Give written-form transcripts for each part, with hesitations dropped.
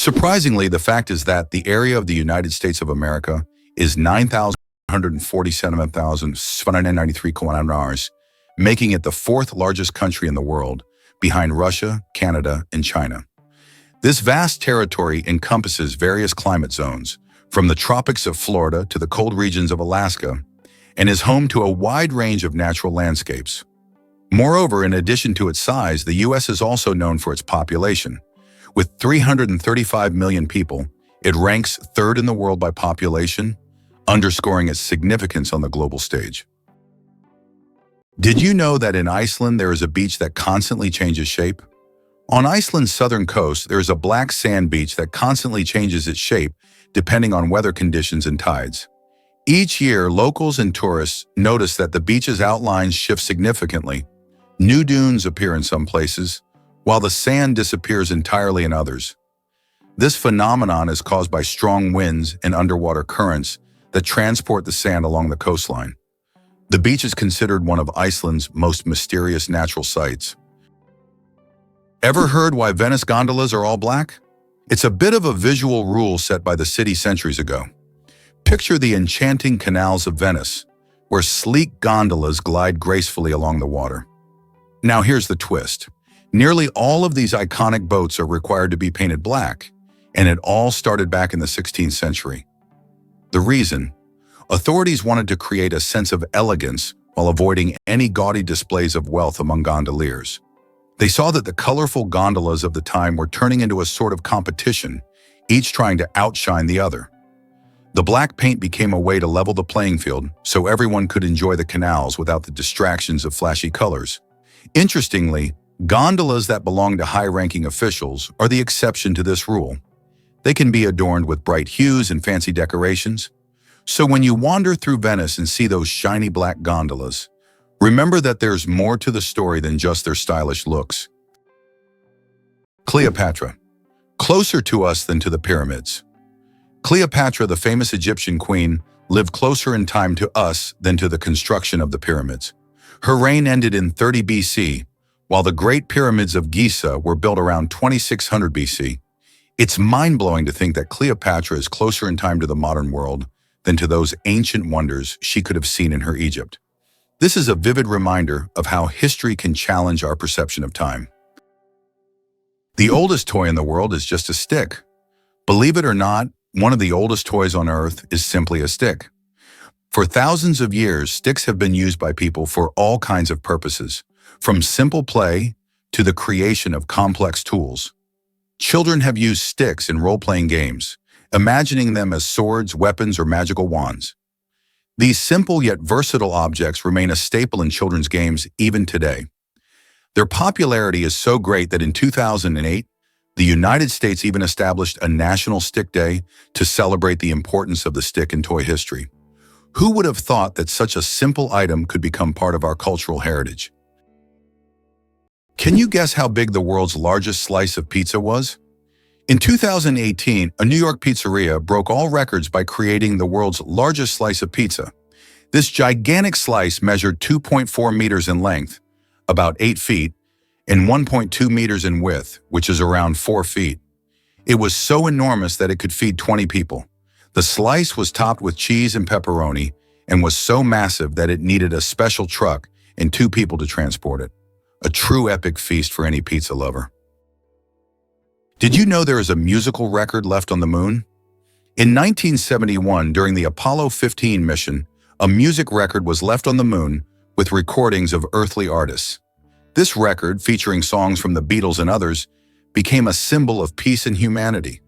Surprisingly, the fact is that the area of the United States of America is 9,147,793 kilometers, making it the fourth largest country in the world, behind Russia, Canada, and China. This vast territory encompasses various climate zones, from the tropics of Florida to the cold regions of Alaska, and is home to a wide range of natural landscapes. Moreover, in addition to its size, the U.S. is also known for its population. With 335 million people, it ranks third in the world by population, underscoring its significance on the global stage. Did you know that in Iceland there is a beach that constantly changes shape? On Iceland's southern coast, there is a black sand beach that constantly changes its shape depending on weather conditions and tides. Each year, locals and tourists notice that the beach's outlines shift significantly. New dunes appear in some places, while the sand disappears entirely in others. This phenomenon is caused by strong winds and underwater currents that transport the sand along the coastline. The beach is considered one of Iceland's most mysterious natural sights. Ever heard why Venice gondolas are all black? It's a bit of a visual rule set by the city centuries ago. Picture the enchanting canals of Venice, where sleek gondolas glide gracefully along the water. Now here's the twist. Nearly all of these iconic boats are required to be painted black, and it all started back in the 16th century. The reason? Authorities wanted to create a sense of elegance while avoiding any gaudy displays of wealth among gondoliers. They saw that the colorful gondolas of the time were turning into a sort of competition, each trying to outshine the other. The black paint became a way to level the playing field so everyone could enjoy the canals without the distractions of flashy colors. Interestingly, gondolas that belong to high-ranking officials are the exception to this rule. They can be adorned with bright hues and fancy decorations. So when you wander through Venice and see those shiny black gondolas, remember that there's more to the story than just their stylish looks. Cleopatra. Closer to us than to the pyramids. Cleopatra, the famous Egyptian queen, lived closer in time to us than to the construction of the pyramids. Her reign ended in 30 BC, while the Great Pyramids of Giza were built around 2600 BC. It's mind-blowing to think that Cleopatra is closer in time to the modern world than to those ancient wonders she could have seen in her Egypt. This is a vivid reminder of how history can challenge our perception of time. The oldest toy in the world is just a stick. Believe it or not, one of the oldest toys on Earth is simply a stick. For thousands of years, sticks have been used by people for all kinds of purposes, from simple play to the creation of complex tools. Children have used sticks in role-playing games, imagining them as swords, weapons, or magical wands. These simple yet versatile objects remain a staple in children's games even today. Their popularity is so great that in 2008, the United States even established a National Stick Day to celebrate the importance of the stick in toy history. Who would have thought that such a simple item could become part of our cultural heritage? Can you guess how big the world's largest slice of pizza was? In 2018, a New York pizzeria broke all records by creating the world's largest slice of pizza. This gigantic slice measured 2.4 meters in length, about 8 feet, and 1.2 meters in width, which is around 4 feet. It was so enormous that it could feed 20 people. The slice was topped with cheese and pepperoni and was so massive that it needed a special truck and 2 people to transport it. A true epic feast for any pizza lover. Did you know there is a musical record left on the moon? In 1971, during the Apollo 15 mission, a music record was left on the moon with recordings of earthly artists. This record, featuring songs from the Beatles and others, became a symbol of peace and humanity.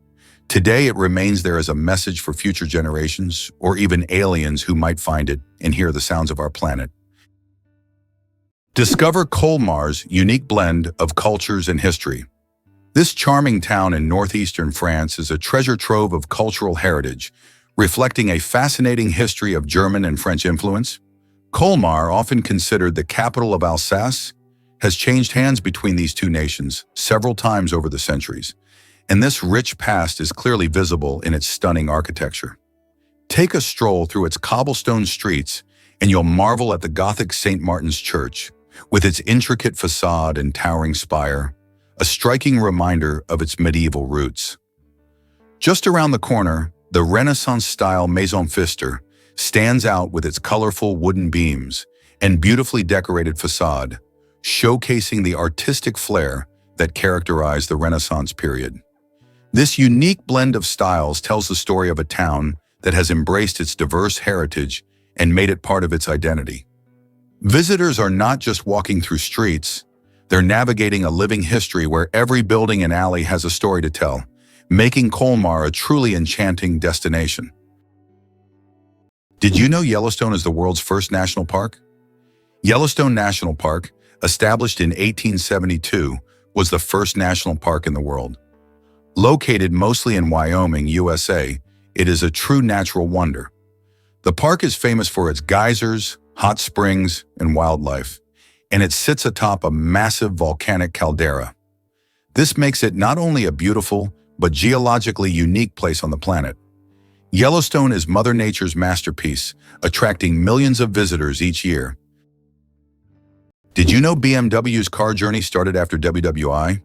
Today, it remains there as a message for future generations, or even aliens who might find it and hear the sounds of our planet. Discover Colmar's unique blend of cultures and history. This charming town in northeastern France is a treasure trove of cultural heritage, reflecting a fascinating history of German and French influence. Colmar, often considered the capital of Alsace, has changed hands between these two nations several times over the centuries, and this rich past is clearly visible in its stunning architecture. Take a stroll through its cobblestone streets, and you'll marvel at the Gothic St. Martin's Church, with its intricate facade and towering spire, a striking reminder of its medieval roots. Just around the corner, the Renaissance-style Maison Pfister stands out with its colorful wooden beams and beautifully decorated facade, showcasing the artistic flair that characterized the Renaissance period. This unique blend of styles tells the story of a town that has embraced its diverse heritage and made it part of its identity. Visitors are not just walking through streets, they're navigating a living history where every building and alley has a story to tell, making Colmar a truly enchanting destination. Did you know Yellowstone is the world's first national park? Yellowstone National Park, established in 1872, was the first national park in the world. Located mostly in Wyoming, USA, it is a true natural wonder. The park is famous for its geysers, hot springs, and wildlife, and it sits atop a massive volcanic caldera. This makes it not only a beautiful, but geologically unique place on the planet. Yellowstone is Mother Nature's masterpiece, attracting millions of visitors each year. Did you know BMW's car journey started after WWI?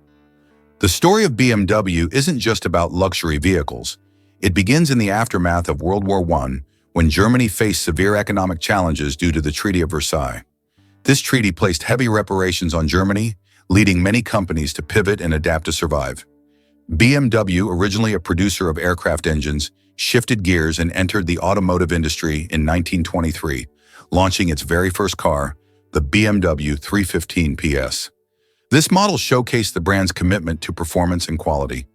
The story of BMW isn't just about luxury vehicles. It begins in the aftermath of World War I, when Germany faced severe economic challenges due to the Treaty of Versailles. This treaty placed heavy reparations on Germany, leading many companies to pivot and adapt to survive. BMW, originally a producer of aircraft engines, shifted gears and entered the automotive industry in 1923, launching its very first car, the BMW 315 PS. This model showcased the brand's commitment to performance and quality.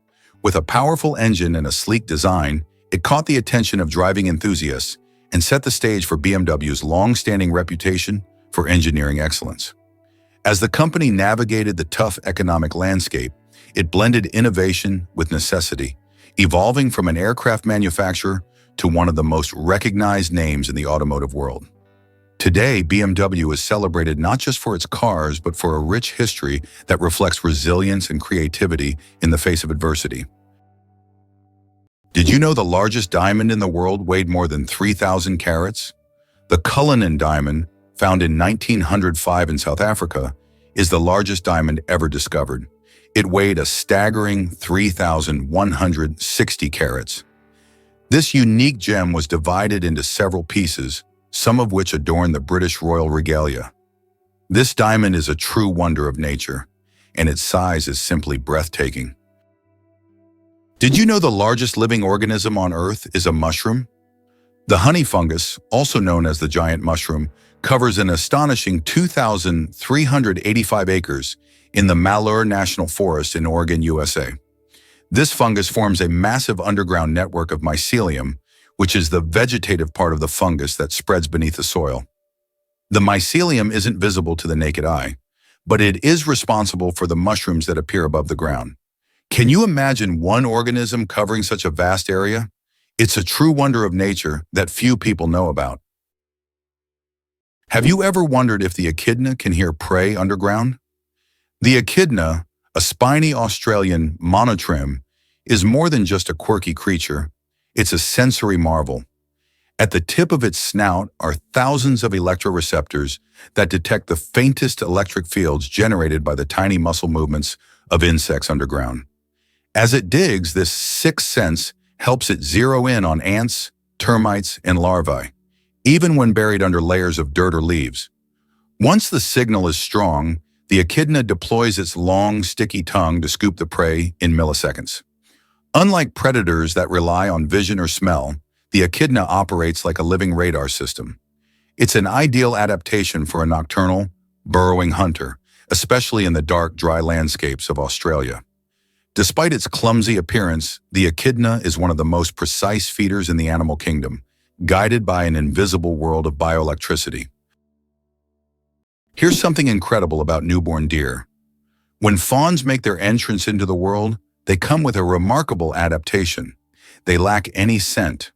With a powerful engine and a sleek design, it caught the attention of driving enthusiasts and set the stage for BMW's long-standing reputation for engineering excellence. As the company navigated the tough economic landscape, it blended innovation with necessity, evolving from an aircraft manufacturer to one of the most recognized names in the automotive world. Today, BMW is celebrated not just for its cars, but for a rich history that reflects resilience and creativity in the face of adversity. Did you know the largest diamond in the world weighed more than 3,000 carats? The Cullinan diamond, found in 1905 in South Africa, is the largest diamond ever discovered. It weighed a staggering 3,160 carats. This unique gem was divided into several pieces, some of which adorn the British royal regalia. This diamond is a true wonder of nature, and its size is simply breathtaking. Did you know the largest living organism on Earth is a mushroom? The honey fungus, also known as the giant mushroom, covers an astonishing 2,385 acres in the Malheur National Forest in Oregon, USA. This fungus forms a massive underground network of mycelium, which is the vegetative part of the fungus that spreads beneath the soil. The mycelium isn't visible to the naked eye, but it is responsible for the mushrooms that appear above the ground. Can you imagine one organism covering such a vast area? It's a true wonder of nature that few people know about. Have you ever wondered if the echidna can hear prey underground? The echidna, a spiny Australian monotrim, is more than just a quirky creature. It's a sensory marvel. At the tip of its snout are thousands of electroreceptors that detect the faintest electric fields generated by the tiny muscle movements of insects underground. As it digs, this sixth sense helps it zero in on ants, termites, and larvae, even when buried under layers of dirt or leaves. Once the signal is strong, the echidna deploys its long, sticky tongue to scoop the prey in milliseconds. Unlike predators that rely on vision or smell, the echidna operates like a living radar system. It's an ideal adaptation for a nocturnal, burrowing hunter, especially in the dark, dry landscapes of Australia. Despite its clumsy appearance, the echidna is one of the most precise feeders in the animal kingdom, guided by an invisible world of bioelectricity. Here's something incredible about newborn deer. When fawns make their entrance into the world, they come with a remarkable adaptation. They lack any scent.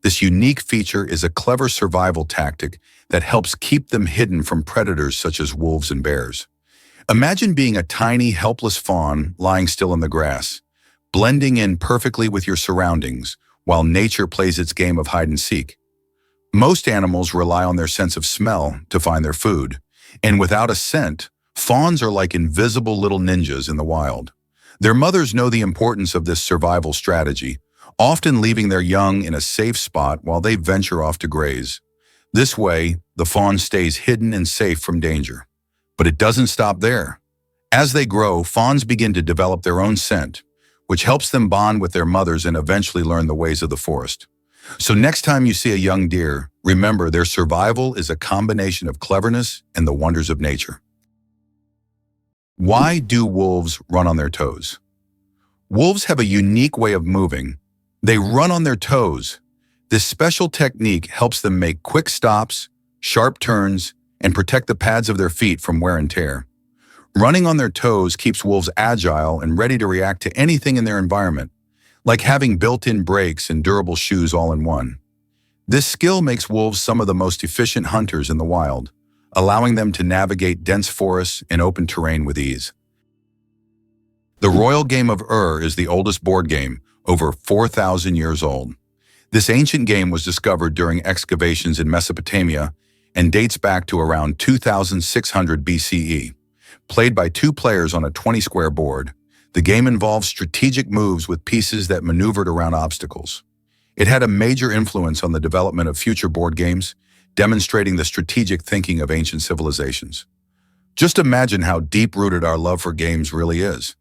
This unique feature is a clever survival tactic that helps keep them hidden from predators such as wolves and bears. Imagine being a tiny, helpless fawn lying still in the grass, blending in perfectly with your surroundings while nature plays its game of hide and seek. Most animals rely on their sense of smell to find their food, and without a scent, fawns are like invisible little ninjas in the wild. Their mothers know the importance of this survival strategy, often leaving their young in a safe spot while they venture off to graze. This way, the fawn stays hidden and safe from danger. But it doesn't stop there. As they grow, fawns begin to develop their own scent, which helps them bond with their mothers and eventually learn the ways of the forest. So next time you see a young deer, remember their survival is a combination of cleverness and the wonders of nature. Why do wolves run on their toes? Wolves have a unique way of moving. They run on their toes. This special technique helps them make quick stops, sharp turns, and protect the pads of their feet from wear and tear. Running on their toes keeps wolves agile and ready to react to anything in their environment, like having built-in brakes and durable shoes all in one. This skill makes wolves some of the most efficient hunters in the wild, allowing them to navigate dense forests and open terrain with ease. The royal game of is the oldest board game, over 4,000 years old. This ancient game was discovered during excavations in Mesopotamia and dates back to around 2600 BCE. Played by two players on a 20-square board, the game involved strategic moves with pieces that maneuvered around obstacles. It had a major influence on the development of future board games, demonstrating the strategic thinking of ancient civilizations. Just imagine how deep-rooted our love for games really is.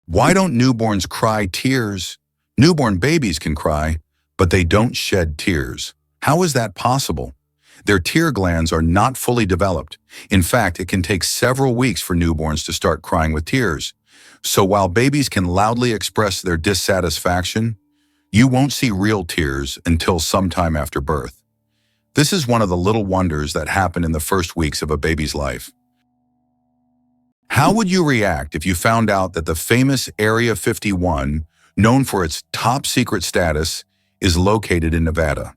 Why don't newborns cry tears? Newborn babies can cry, but they don't shed tears. How is that possible? Their tear glands are not fully developed. In fact, it can take several weeks for newborns to start crying with tears. So while babies can loudly express their dissatisfaction, you won't see real tears until sometime after birth. This is one of the little wonders that happen in the first weeks of a baby's life. How would you react if you found out that the famous Area 51, known for its top secret status, is located in Nevada?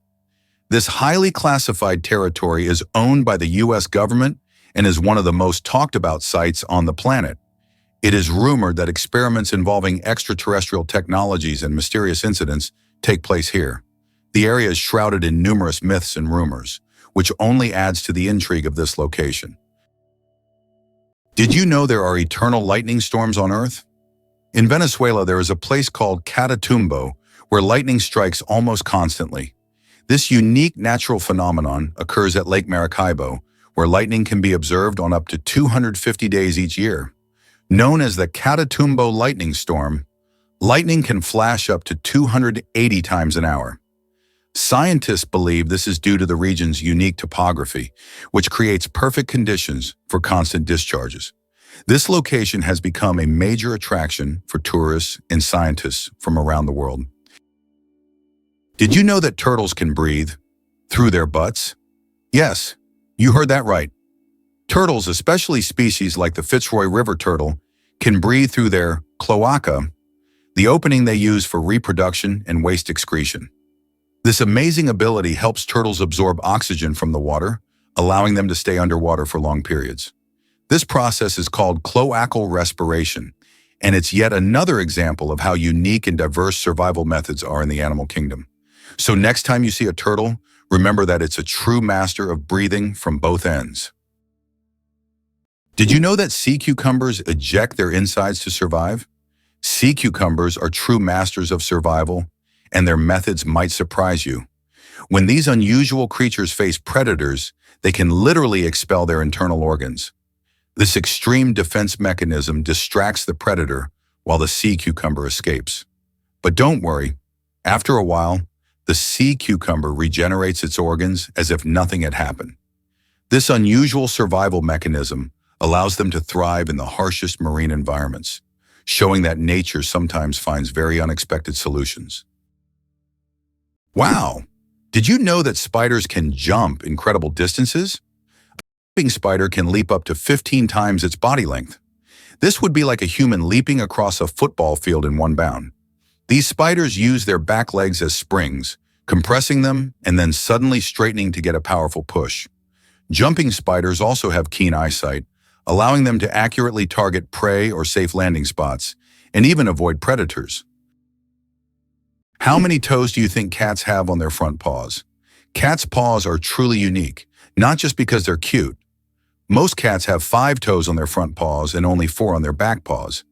This highly classified territory is owned by the U.S. government and is one of the most talked about sites on the planet. It is rumored that experiments involving extraterrestrial technologies and mysterious incidents take place here. The area is shrouded in numerous myths and rumors, which only adds to the intrigue of this location. Did you know there are eternal lightning storms on Earth? In Venezuela, there is a place called Catatumbo where lightning strikes almost constantly. This unique natural phenomenon occurs at Lake Maracaibo, where lightning can be observed on up to 250 days each year. Known as the Catatumbo lightning storm, lightning can flash up to 280 times an hour. Scientists believe this is due to the region's unique topography, which creates perfect conditions for constant discharges. This location has become a major attraction for tourists and scientists from around the world. Did you know that turtles can breathe through their butts? Yes, you heard that right. Turtles, especially species like the Fitzroy River turtle, can breathe through their cloaca, the opening they use for reproduction and waste excretion. This amazing ability helps turtles absorb oxygen from the water, allowing them to stay underwater for long periods. This process is called cloacal respiration, and it's yet another example of how unique and diverse survival methods are in the animal kingdom. So next time you see a turtle, remember that it's a true master of breathing from both ends. Did you know that sea cucumbers eject their insides to survive? Sea cucumbers are true masters of survival, and their methods might surprise you. When these unusual creatures face predators, they can literally expel their internal organs. This extreme defense mechanism distracts the predator while the sea cucumber escapes. But don't worry, after a while, the sea cucumber regenerates its organs as if nothing had happened. This unusual survival mechanism allows them to thrive in the harshest marine environments, showing that nature sometimes finds very unexpected solutions. Wow! Did you know that spiders can jump incredible distances? A jumping spider can leap up to 15 times its body length. This would be like a human leaping across a football field in one bound. These spiders use their back legs as springs, compressing them and then suddenly straightening to get a powerful push. Jumping spiders also have keen eyesight, allowing them to accurately target prey or safe landing spots, and even avoid predators. How many toes do you think cats have on their front paws? Cats' paws are truly unique, not just because they're cute. Most cats have 5 toes on their front paws and only 4 on their back paws.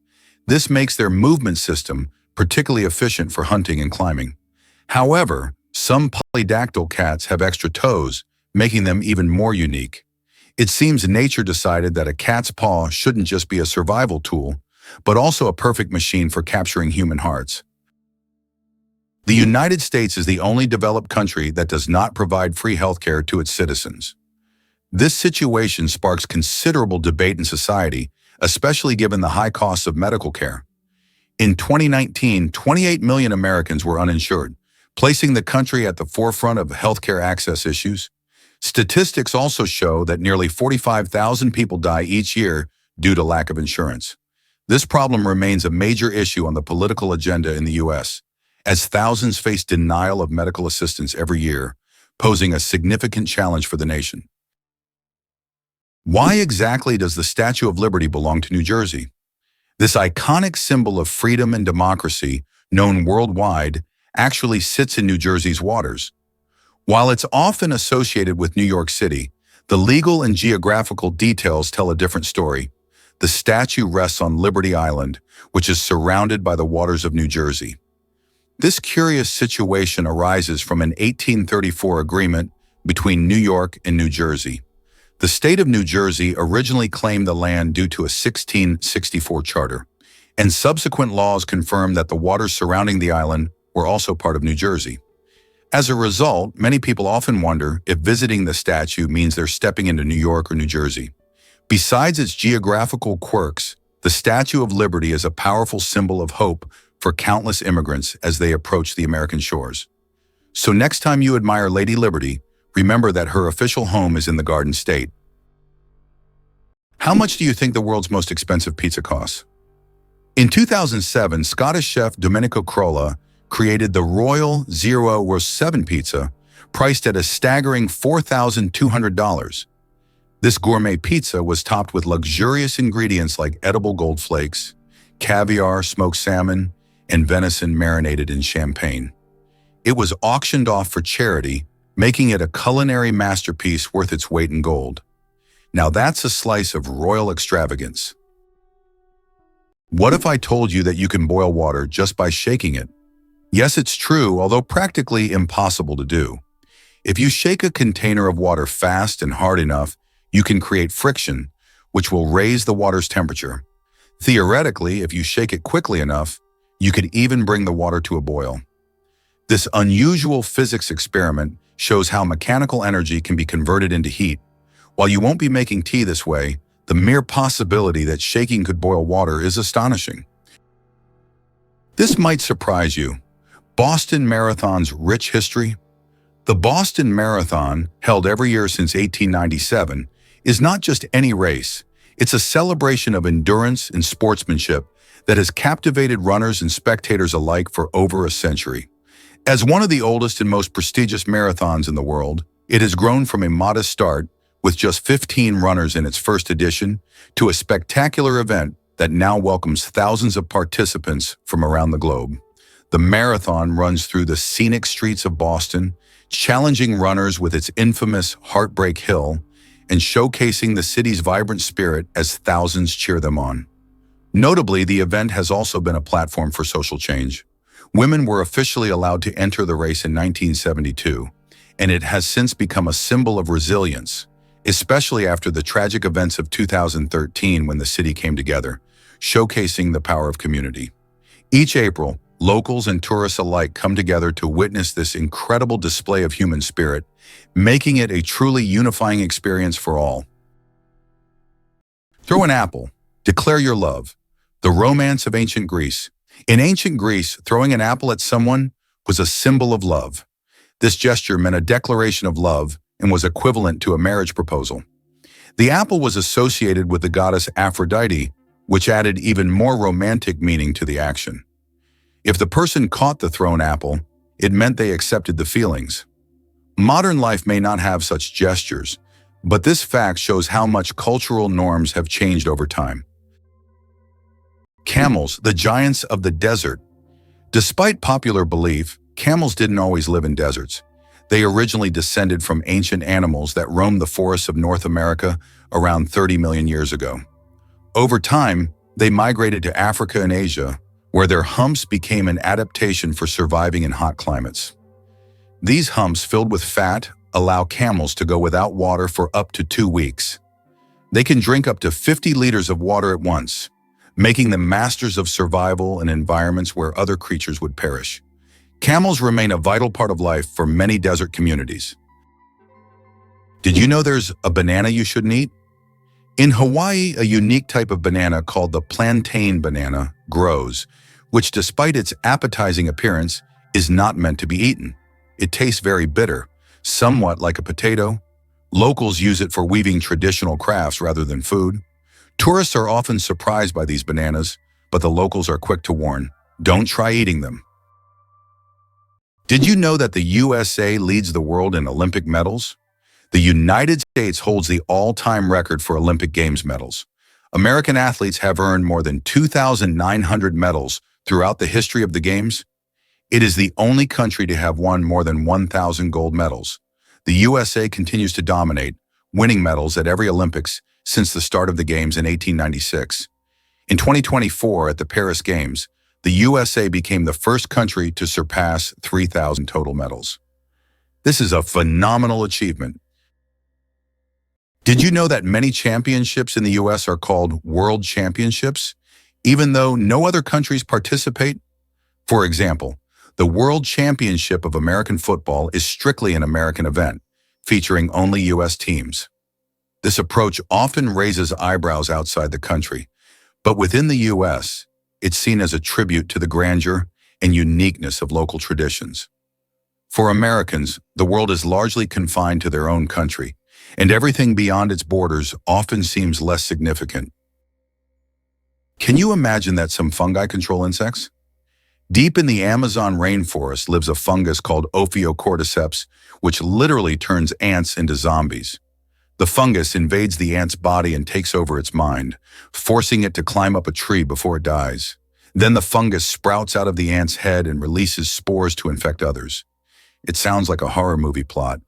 This makes their movement system particularly efficient for hunting and climbing. However, some polydactyl cats have extra toes, making them even more unique. It seems nature decided that a cat's paw shouldn't just be a survival tool, but also a perfect machine for capturing human hearts. The United States is the only developed country that does not provide free healthcare to its citizens. This situation sparks considerable debate in society, especially given the high costs of medical care. In 2019, 28 million Americans were uninsured, placing the country at the forefront of healthcare access issues. Statistics also show that nearly 45,000 people die each year due to lack of insurance. This problem remains a major issue on the political agenda in the U.S., as thousands face denial of medical assistance every year, posing a significant challenge for the nation. Why exactly does the Statue of Liberty belong to New Jersey? This iconic symbol of freedom and democracy, known worldwide, actually sits in New Jersey's waters. While it's often associated with New York City, the legal and geographical details tell a different story. The statue rests on Liberty Island, which is surrounded by the waters of New Jersey. This curious situation arises from an 1834 agreement between New York and New Jersey. The state of New Jersey originally claimed the land due to a 1664 charter, and subsequent laws confirmed that the waters surrounding the island were also part of New Jersey. As a result, many people often wonder if visiting the statue means they're stepping into New York or New Jersey. Besides its geographical quirks, the Statue of Liberty is a powerful symbol of hope for countless immigrants as they approach the American shores. So next time you admire Lady Liberty, remember that her official home is in the Garden State. How much do you think the world's most expensive pizza costs? In 2007, Scottish chef Domenico Crolla created the Royal Zero Roast 7 pizza, priced at a staggering $4,200. This gourmet pizza was topped with luxurious ingredients like edible gold flakes, caviar, smoked salmon, and venison marinated in champagne. It was auctioned off for charity, making it a culinary masterpiece worth its weight in gold. Now that's a slice of royal extravagance. What if I told you that you can boil water just by shaking it? Yes, it's true, although practically impossible to do. If you shake a container of water fast and hard enough, you can create friction, which will raise the water's temperature. Theoretically, if you shake it quickly enough, you could even bring the water to a boil. This unusual physics experiment shows how mechanical energy can be converted into heat. While you won't be making tea this way, the mere possibility that shaking could boil water is astonishing. This might surprise you. Boston Marathon's rich history? The Boston Marathon, held every year since 1897, is not just any race. It's a celebration of endurance and sportsmanship that has captivated runners and spectators alike for over a century. As one of the oldest and most prestigious marathons in the world, it has grown from a modest start, with just 15 runners in its first edition, to a spectacular event that now welcomes thousands of participants from around the globe. The marathon runs through the scenic streets of Boston, challenging runners with its infamous Heartbreak Hill and showcasing the city's vibrant spirit as thousands cheer them on. Notably, the event has also been a platform for social change. Women were officially allowed to enter the race in 1972, and it has since become a symbol of resilience, especially after the tragic events of 2013 when the city came together, showcasing the power of community. Each April, locals and tourists alike come together to witness this incredible display of human spirit, making it a truly unifying experience for all. Throw an apple. Declare your love. The romance of ancient Greece. In ancient Greece, throwing an apple at someone was a symbol of love. This gesture meant a declaration of love and was equivalent to a marriage proposal. The apple was associated with the goddess Aphrodite, which added even more romantic meaning to the action. If the person caught the thrown apple, it meant they accepted the feelings. Modern life may not have such gestures, but this fact shows how much cultural norms have changed over time. Camels, the giants of the desert. Despite popular belief, camels didn't always live in deserts. They originally descended from ancient animals that roamed the forests of North America around 30 million years ago. Over time, they migrated to Africa and Asia, where their humps became an adaptation for surviving in hot climates. These humps, filled with fat, allow camels to go without water for up to 2 weeks. They can drink up to 50 liters of water at once, making them masters of survival in environments where other creatures would perish. Camels remain a vital part of life for many desert communities. Did you know there's a banana you shouldn't eat? In Hawaii, a unique type of banana called the plantain banana grows, which despite its appetizing appearance, is not meant to be eaten. It tastes very bitter, somewhat like a potato. Locals use it for weaving traditional crafts rather than food. Tourists are often surprised by these bananas, but the locals are quick to warn, don't try eating them. Did you know that the USA leads the world in Olympic medals? The United States holds the all-time record for Olympic Games medals. American athletes have earned more than 2,900 medals throughout the history of the Games. It is the only country to have won more than 1,000 gold medals. The USA continues to dominate, winning medals at every Olympics since the start of the Games in 1896. In 2024, at the Paris Games, the USA became the first country to surpass 3,000 total medals. This is a phenomenal achievement. Did you know that many championships in the US are called World Championships, even though no other countries participate? For example, the World Championship of American Football is strictly an American event, featuring only US teams. This approach often raises eyebrows outside the country, but within the US, it's seen as a tribute to the grandeur and uniqueness of local traditions. For Americans, the world is largely confined to their own country, and everything beyond its borders often seems less significant. Can you imagine that some fungi control insects? Deep in the Amazon rainforest lives a fungus called Ophiocordyceps, which literally turns ants into zombies. The fungus invades the ant's body and takes over its mind, forcing it to climb up a tree before it dies. Then the fungus sprouts out of the ant's head and releases spores to infect others. It sounds like a horror movie plot,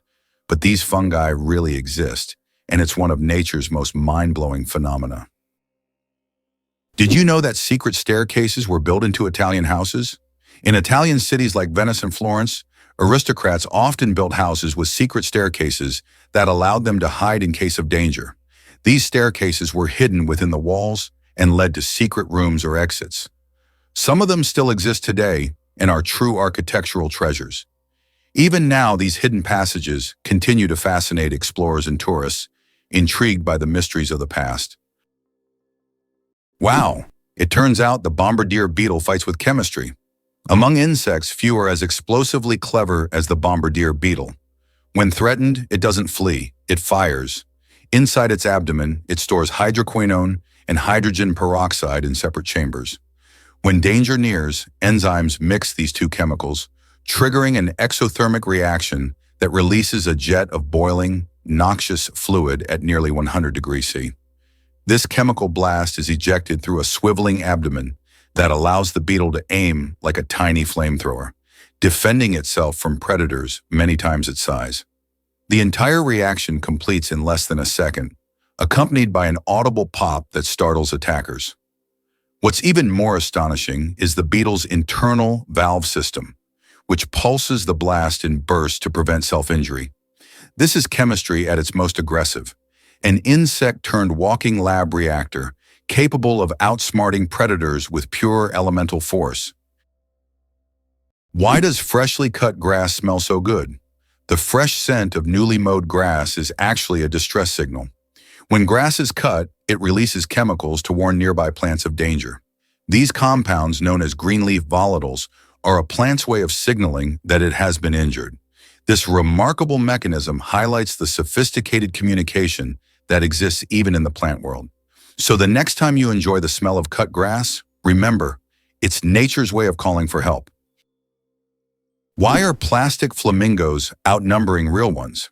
but these fungi really exist, and it's one of nature's most mind-blowing phenomena. Did you know that secret staircases were built into Italian houses? In Italian cities like Venice and Florence, aristocrats often built houses with secret staircases that allowed them to hide in case of danger. These staircases were hidden within the walls and led to secret rooms or exits. Some of them still exist today and are true architectural treasures. Even now, these hidden passages continue to fascinate explorers and tourists, intrigued by the mysteries of the past. Wow! It turns out the Bombardier beetle fights with chemistry. Among insects, few are as explosively clever as the Bombardier beetle. When threatened, it doesn't flee, it fires. Inside its abdomen, it stores hydroquinone and hydrogen peroxide in separate chambers. When danger nears, enzymes mix these two chemicals, triggering an exothermic reaction that releases a jet of boiling, noxious fluid at nearly 100 degrees C. This chemical blast is ejected through a swiveling abdomen that allows the beetle to aim like a tiny flamethrower, defending itself from predators many times its size. The entire reaction completes in less than a second, accompanied by an audible pop that startles attackers. What's even more astonishing is the beetle's internal valve system, which pulses the blast in bursts to prevent self-injury. This is chemistry at its most aggressive, an insect-turned-walking lab reactor capable of outsmarting predators with pure elemental force. Why does freshly cut grass smell so good? The fresh scent of newly mowed grass is actually a distress signal. When grass is cut, it releases chemicals to warn nearby plants of danger. These compounds, known as greenleaf volatiles, are a plant's way of signaling that it has been injured. This remarkable mechanism highlights the sophisticated communication that exists even in the plant world. So the next time you enjoy the smell of cut grass, remember, it's nature's way of calling for help. Why are plastic flamingos outnumbering real ones?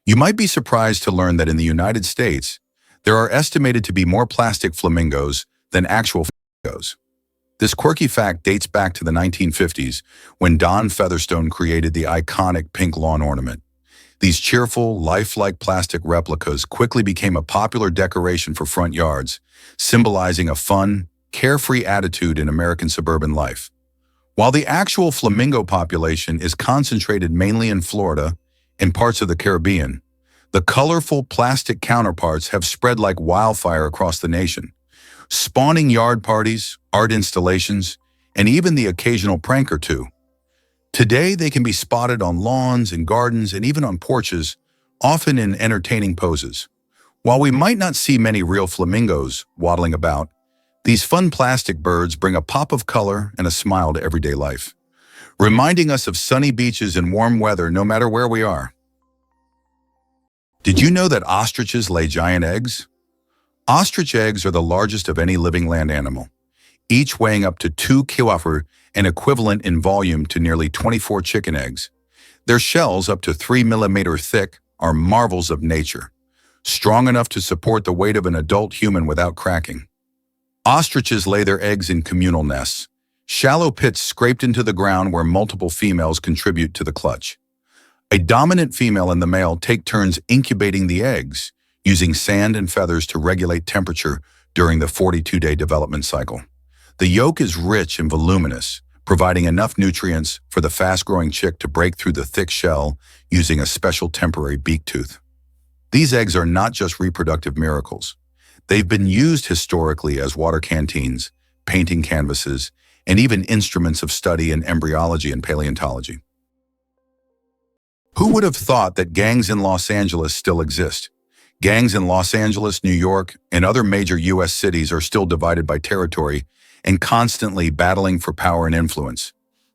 You might be surprised to learn that in the United States, there are estimated to be more plastic flamingos than actual flamingos. This quirky fact dates back to the 1950s when Don Featherstone created the iconic pink lawn ornament. These cheerful, lifelike plastic replicas quickly became a popular decoration for front yards, symbolizing a fun, carefree attitude in American suburban life. While the actual flamingo population is concentrated mainly in Florida and parts of the Caribbean, the colorful plastic counterparts have spread like wildfire across the nation, spawning yard parties, art installations, and even the occasional prank or two. Today, they can be spotted on lawns and gardens and even on porches, often in entertaining poses. While we might not see many real flamingos waddling about, these fun plastic birds bring a pop of color and a smile to everyday life, reminding us of sunny beaches and warm weather no matter where we are. Did you know that ostriches lay giant eggs? Ostrich eggs are the largest of any living land animal, each weighing up to 2 kilograms and equivalent in volume to nearly 24 chicken eggs. Their shells, up to 3 millimeters thick, are marvels of nature, strong enough to support the weight of an adult human without cracking. Ostriches lay their eggs in communal nests, shallow pits scraped into the ground where multiple females contribute to the clutch. A dominant female and the male take turns incubating the eggs, using sand and feathers to regulate temperature during the 42-day development cycle. The yolk is rich and voluminous, providing enough nutrients for the fast-growing chick to break through the thick shell using a special temporary beak tooth. These eggs are not just reproductive miracles. They've been used historically as water canteens, painting canvases, and even instruments of study in embryology and paleontology. Who would have thought that gangs in Los Angeles still exist? Gangs in Los Angeles, New York, and other major U.S. cities are still divided by territory and constantly battling for power and influence.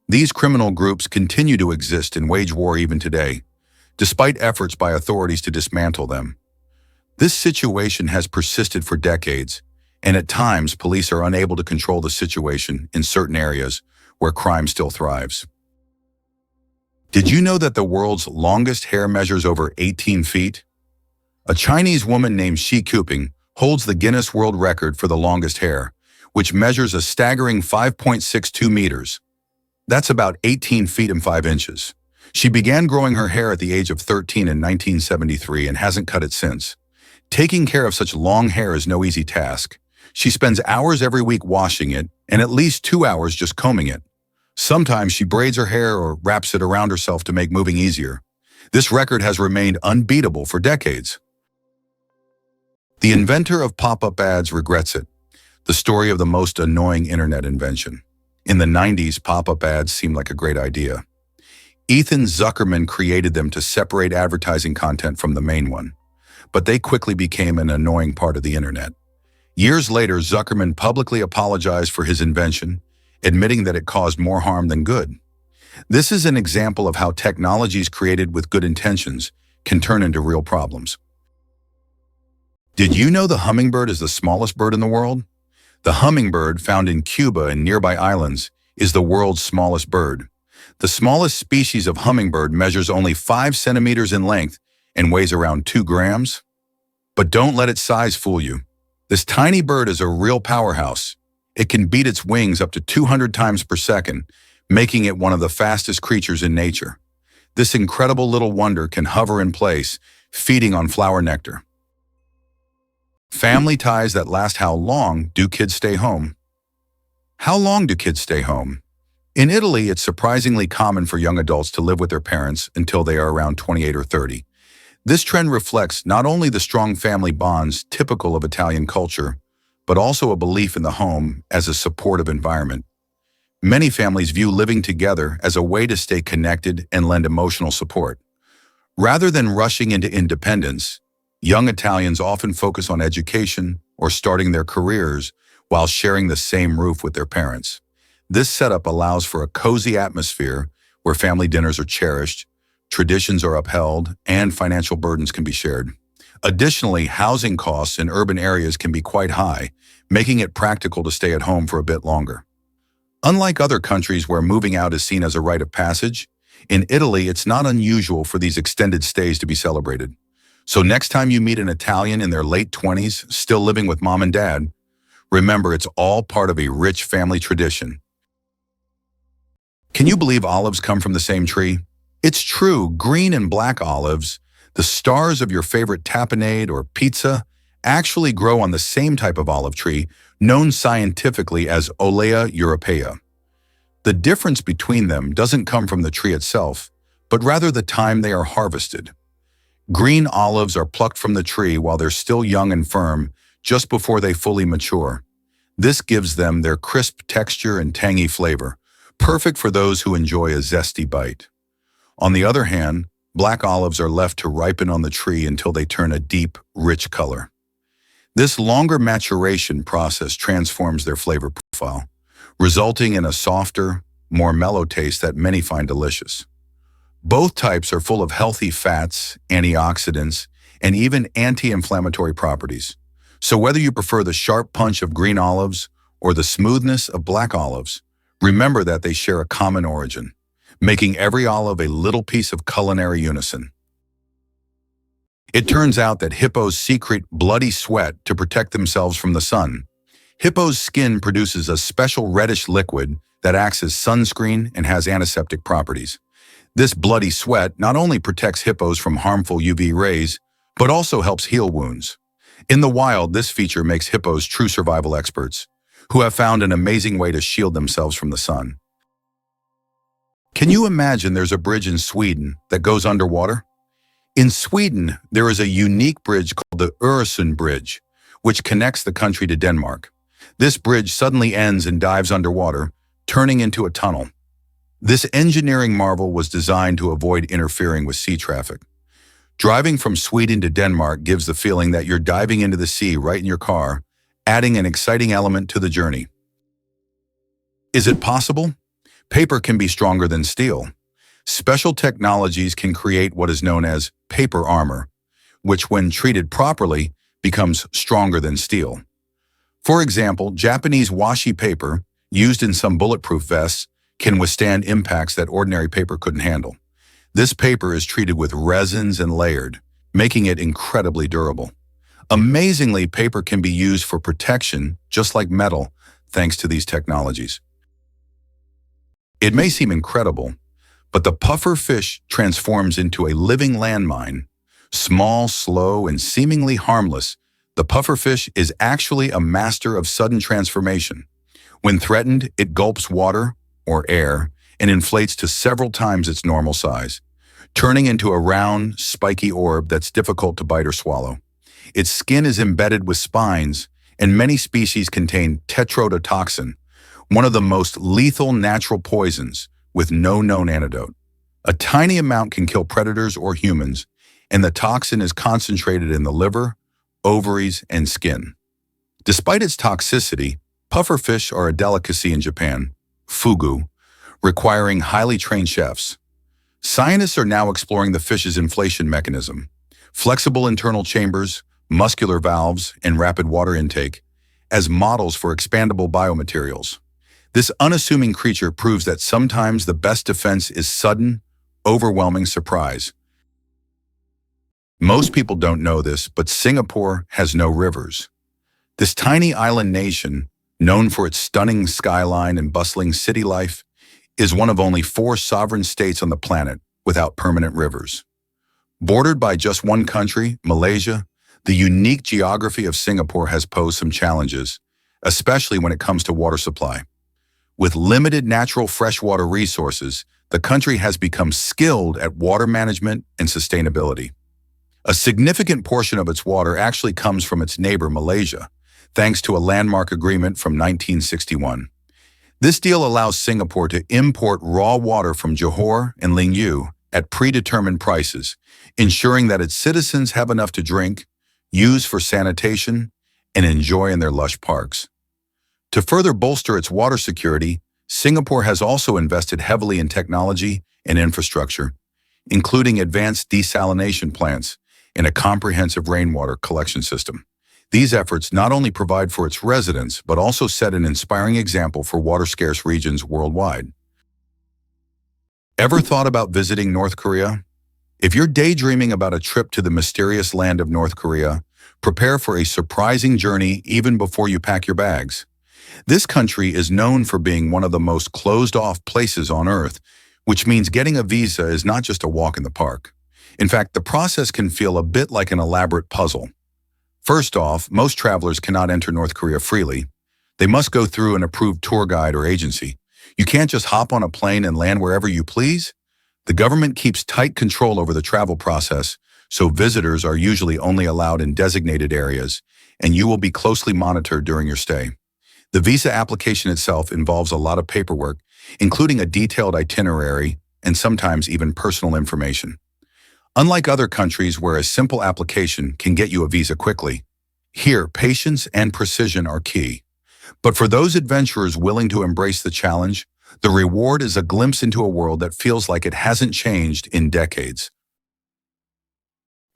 These criminal groups continue to exist and wage war even today, despite efforts by authorities to dismantle them. This situation has persisted for decades, and at times police are unable to control the situation in certain areas where crime still thrives. Did you know that the world's longest hair measures over 18 feet? A Chinese woman named Shi Kuping holds the Guinness World Record for the longest hair, which measures a staggering 5.62 meters. That's about 18 feet and 5 inches. She began growing her hair at the age of 13 in 1973 and hasn't cut it since. Taking care of such long hair is no easy task. She spends hours every week washing it and at least 2 hours just combing it. Sometimes she braids her hair or wraps it around herself to make moving easier. This record has remained unbeatable for decades. The inventor of pop-up ads regrets it. The story of the most annoying internet invention. In the 90s, pop-up ads seemed like a great idea. Ethan Zuckerman created them to separate advertising content from the main one, but they quickly became an annoying part of the internet. Years later, Zuckerman publicly apologized for his invention, admitting that it caused more harm than good. This is an example of how technologies created with good intentions can turn into real problems. Did you know the hummingbird is the smallest bird in the world? The hummingbird, found in Cuba and nearby islands, is the world's smallest bird. The smallest species of hummingbird measures only 5 centimeters in length and weighs around 2 grams. But don't let its size fool you. This tiny bird is a real powerhouse. It can beat its wings up to 200 times per second, making it one of the fastest creatures in nature. This incredible little wonder can hover in place, feeding on flower nectar. Family ties that last. How long do kids stay home? How long do kids stay home? In Italy, it's surprisingly common for young adults to live with their parents until they are around 28 or 30. This trend reflects not only the strong family bonds typical of Italian culture, but also a belief in the home as a supportive environment. Many families view living together as a way to stay connected and lend emotional support. Rather than rushing into independence, young Italians often focus on education or starting their careers while sharing the same roof with their parents. This setup allows for a cozy atmosphere where family dinners are cherished, traditions are upheld, and financial burdens can be shared. Additionally, housing costs in urban areas can be quite high, making it practical to stay at home for a bit longer. Unlike other countries where moving out is seen as a rite of passage, in Italy it's not unusual for these extended stays to be celebrated. So next time you meet an Italian in their late 20s, still living with mom and dad, remember it's all part of a rich family tradition. Can you believe olives come from the same tree? It's true, green and black olives, the stars of your favorite tapenade or pizza, actually grow on the same type of olive tree, known scientifically as Olea europaea. The difference between them doesn't come from the tree itself, but rather the time they are harvested. Green olives are plucked from the tree while they're still young and firm, just before they fully mature. This gives them their crisp texture and tangy flavor, perfect for those who enjoy a zesty bite. On the other hand, black olives are left to ripen on the tree until they turn a deep, rich color. This longer maturation process transforms their flavor profile, resulting in a softer, more mellow taste that many find delicious. Both types are full of healthy fats, antioxidants, and even anti-inflammatory properties. So whether you prefer the sharp punch of green olives or the smoothness of black olives, remember that they share a common origin, making every olive a little piece of culinary unison. It turns out that hippos secrete bloody sweat to protect themselves from the sun. Hippo's skin produces a special reddish liquid that acts as sunscreen and has antiseptic properties. This bloody sweat not only protects hippos from harmful UV rays, but also helps heal wounds. In the wild, this feature makes hippos true survival experts, who have found an amazing way to shield themselves from the sun. Can you imagine there's a bridge in Sweden that goes underwater? In Sweden, there is a unique bridge called the Öresund Bridge, which connects the country to Denmark. This bridge suddenly ends and dives underwater, turning into a tunnel. This engineering marvel was designed to avoid interfering with sea traffic. Driving from Sweden to Denmark gives the feeling that you're diving into the sea right in your car, adding an exciting element to the journey. Is it possible? Paper can be stronger than steel. Special technologies can create what is known as paper armor, which when treated properly becomes stronger than steel. For example, Japanese washi paper, used in some bulletproof vests, can withstand impacts that ordinary paper couldn't handle. This paper is treated with resins and layered, making it incredibly durable. Amazingly, paper can be used for protection, just like metal, thanks to these technologies. It may seem incredible, but the pufferfish transforms into a living landmine. Small, slow, and seemingly harmless, the pufferfish is actually a master of sudden transformation. When threatened, it gulps water, or air, and inflates to several times its normal size, turning into a round, spiky orb that's difficult to bite or swallow. Its skin is embedded with spines, and many species contain tetrodotoxin, one of the most lethal natural poisons, with no known antidote. A tiny amount can kill predators or humans, and the toxin is concentrated in the liver, ovaries, and skin. Despite its toxicity, pufferfish are a delicacy in Japan, fugu, requiring highly trained chefs. Scientists are now exploring the fish's inflation mechanism, flexible internal chambers, muscular valves, and rapid water intake, as models for expandable biomaterials. This unassuming creature proves that sometimes the best defense is sudden, overwhelming surprise. Most people don't know this, but Singapore has no rivers. This tiny island nation, known for its stunning skyline and bustling city life, is one of only 4 sovereign states on the planet without permanent rivers. Bordered by just one country, Malaysia, the unique geography of Singapore has posed some challenges, especially when it comes to water supply. With limited natural freshwater resources, the country has become skilled at water management and sustainability. A significant portion of its water actually comes from its neighbor, Malaysia, thanks to a landmark agreement from 1961. This deal allows Singapore to import raw water from Johor and Lingyou at predetermined prices, ensuring that its citizens have enough to drink, use for sanitation, and enjoy in their lush parks. To further bolster its water security, Singapore has also invested heavily in technology and infrastructure, including advanced desalination plants and a comprehensive rainwater collection system. These efforts not only provide for its residents, but also set an inspiring example for water-scarce regions worldwide. Ever thought about visiting North Korea? If you're daydreaming about a trip to the mysterious land of North Korea, prepare for a surprising journey even before you pack your bags. This country is known for being one of the most closed-off places on Earth, which means getting a visa is not just a walk in the park. In fact, the process can feel a bit like an elaborate puzzle. First off, most travelers cannot enter North Korea freely. They must go through an approved tour guide or agency. You can't just hop on a plane and land wherever you please. The government keeps tight control over the travel process, so visitors are usually only allowed in designated areas, and you will be closely monitored during your stay. The visa application itself involves a lot of paperwork, including a detailed itinerary and sometimes even personal information. Unlike other countries where a simple application can get you a visa quickly, here patience and precision are key. But for those adventurers willing to embrace the challenge, the reward is a glimpse into a world that feels like it hasn't changed in decades.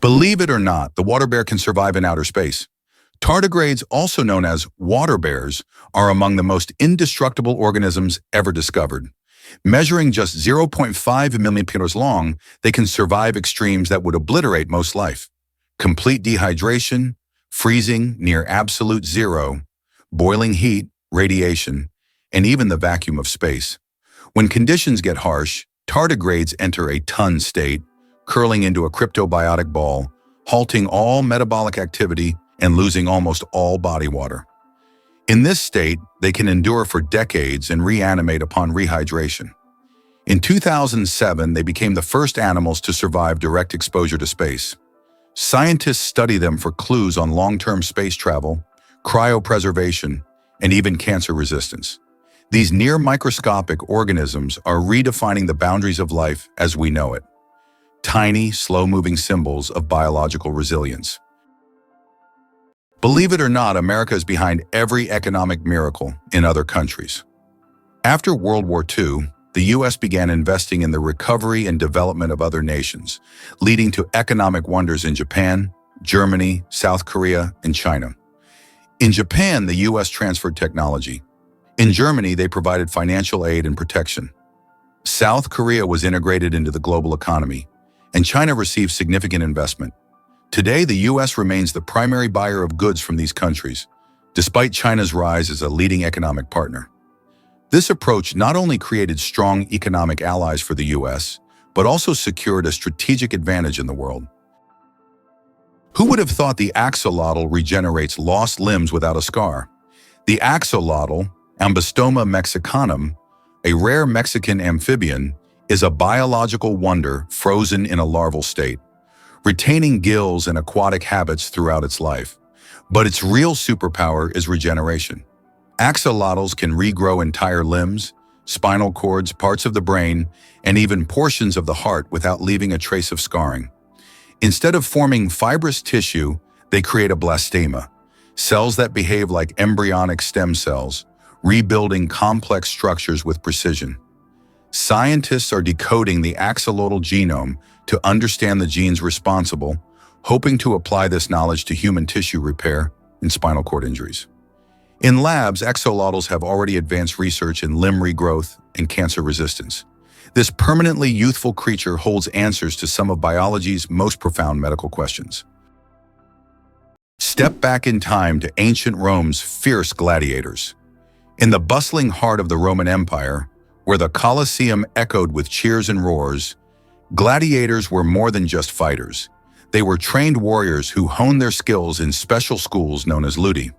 Believe it or not, the water bear can survive in outer space. Tardigrades, also known as water bears, are among the most indestructible organisms ever discovered. Measuring just 0.5 millimeters long, they can survive extremes that would obliterate most life. Complete dehydration, freezing near absolute zero, boiling heat, radiation, and even the vacuum of space. When conditions get harsh, tardigrades enter a ton state, curling into a cryptobiotic ball, halting all metabolic activity and losing almost all body water. In this state, they can endure for decades and reanimate upon rehydration. In 2007, they became the first animals to survive direct exposure to space. Scientists study them for clues on long-term space travel, cryopreservation, and even cancer resistance. These near-microscopic organisms are redefining the boundaries of life as we know it. Tiny, slow-moving symbols of biological resilience. Believe it or not, America is behind every economic miracle in other countries. After World War II, the U.S. began investing in the recovery and development of other nations, leading to economic wonders in Japan, Germany, South Korea, and China. In Japan, the U.S. transferred technology. In Germany, they provided financial aid and protection. South Korea was integrated into the global economy, and China received significant investment. Today, the U.S. remains the primary buyer of goods from these countries, despite China's rise as a leading economic partner. This approach not only created strong economic allies for the U.S., but also secured a strategic advantage in the world. Who would have thought the axolotl regenerates lost limbs without a scar? The axolotl, Ambystoma mexicanum, a rare Mexican amphibian, is a biological wonder frozen in a larval state, retaining gills and aquatic habits throughout its life. But its real superpower is regeneration. Axolotls can regrow entire limbs, spinal cords, parts of the brain, and even portions of the heart without leaving a trace of scarring. Instead of forming fibrous tissue, they create a blastema, cells that behave like embryonic stem cells, rebuilding complex structures with precision. Scientists are decoding the axolotl genome to understand the genes responsible, hoping to apply this knowledge to human tissue repair and spinal cord injuries. In labs, axolotls have already advanced research in limb regrowth and cancer resistance. This permanently youthful creature holds answers to some of biology's most profound medical questions. Step back in time to ancient Rome's fierce gladiators. In the bustling heart of the Roman Empire, where the Colosseum echoed with cheers and roars, gladiators were more than just fighters. They were trained warriors who honed their skills in special schools known as ludi.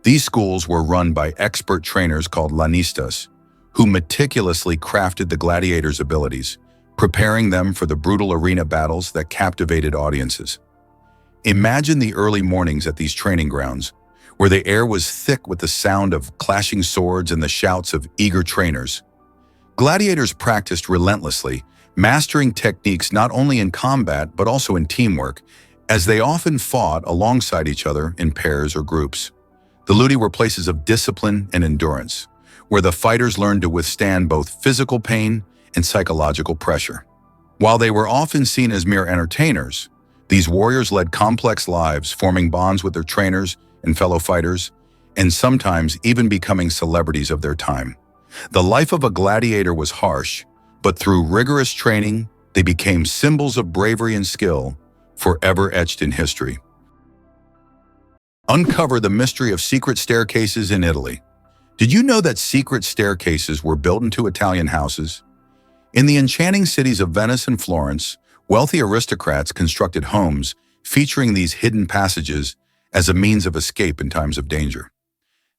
These schools were run by expert trainers called lanistas, who meticulously crafted the gladiators' abilities, preparing them for the brutal arena battles that captivated audiences. Imagine the early mornings at these training grounds, where the air was thick with the sound of clashing swords and the shouts of eager trainers. Gladiators practiced relentlessly, mastering techniques not only in combat but also in teamwork, as they often fought alongside each other in pairs or groups. The ludi were places of discipline and endurance, where the fighters learned to withstand both physical pain and psychological pressure. While they were often seen as mere entertainers, these warriors led complex lives, forming bonds with their trainers and fellow fighters, and sometimes even becoming celebrities of their time. The life of a gladiator was harsh, but through rigorous training, they became symbols of bravery and skill, forever etched in history. Uncover the mystery of secret staircases in Italy. Did you know that secret staircases were built into Italian houses? In the enchanting cities of Venice and Florence, wealthy aristocrats constructed homes featuring these hidden passages as a means of escape in times of danger.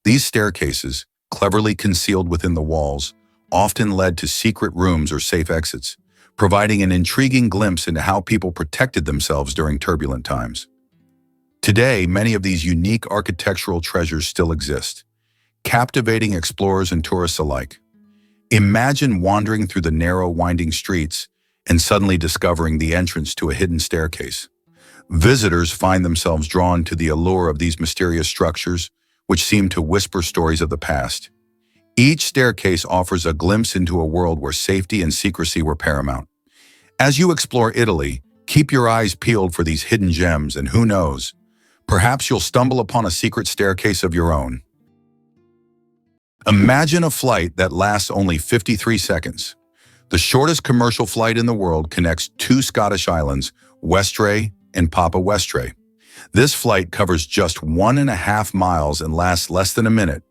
These staircases, cleverly concealed within the walls, often led to secret rooms or safe exits, providing an intriguing glimpse into how people protected themselves during turbulent times. Today, many of these unique architectural treasures still exist, captivating explorers and tourists alike. Imagine wandering through the narrow, winding streets and suddenly discovering the entrance to a hidden staircase. Visitors find themselves drawn to the allure of these mysterious structures, which seem to whisper stories of the past. Each staircase offers a glimpse into a world where safety and secrecy were paramount. As you explore Italy, keep your eyes peeled for these hidden gems, and who knows, perhaps you'll stumble upon a secret staircase of your own. Imagine a flight that lasts only 53 seconds. The shortest commercial flight in the world connects two Scottish islands, Westray and Papa Westray. This flight covers just 1.5 miles and lasts less than a minute,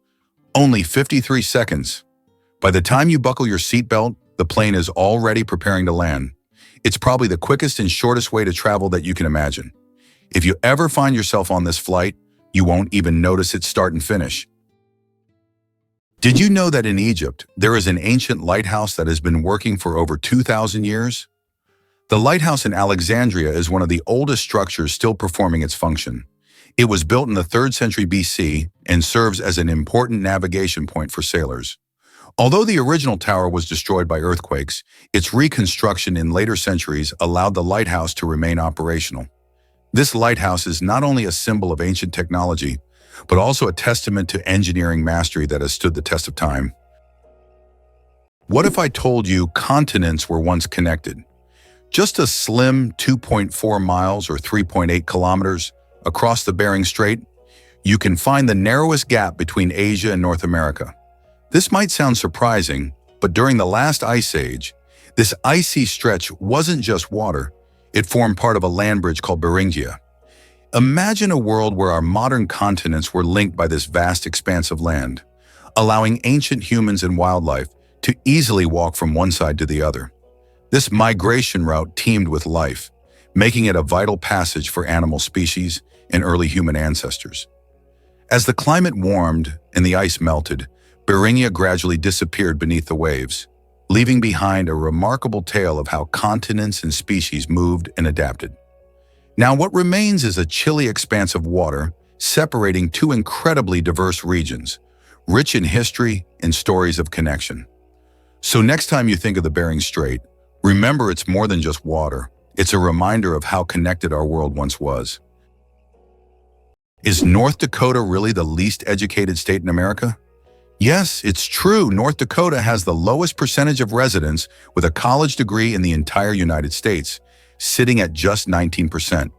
only 53 seconds. By the time you buckle your seatbelt, the plane is already preparing to land. It's probably the quickest and shortest way to travel that you can imagine. If you ever find yourself on this flight, you won't even notice its start and finish. Did you know that in Egypt, there is an ancient lighthouse that has been working for over 2,000 years? The lighthouse in Alexandria is one of the oldest structures still performing its function. It was built in the 3rd century BC and serves as an important navigation point for sailors. Although the original tower was destroyed by earthquakes, its reconstruction in later centuries allowed the lighthouse to remain operational. This lighthouse is not only a symbol of ancient technology, but also a testament to engineering mastery that has stood the test of time. What if I told you continents were once connected? Just a slim 2.4 miles or 3.8 kilometers across the Bering Strait, you can find the narrowest gap between Asia and North America. This might sound surprising, but during the last ice age, this icy stretch wasn't just water, it formed part of a land bridge called Beringia. Imagine a world where our modern continents were linked by this vast expanse of land, allowing ancient humans and wildlife to easily walk from one side to the other. This migration route teemed with life, making it a vital passage for animal species and early human ancestors. As the climate warmed and the ice melted, Beringia gradually disappeared beneath the waves, leaving behind a remarkable tale of how continents and species moved and adapted. Now, what remains is a chilly expanse of water separating two incredibly diverse regions, rich in history and stories of connection. So next time you think of the Bering Strait, remember it's more than just water. It's a reminder of how connected our world once was. Is North Dakota really the least educated state in America? Yes, it's true. North Dakota has the lowest percentage of residents with a college degree in the entire United States, sitting at just 19%.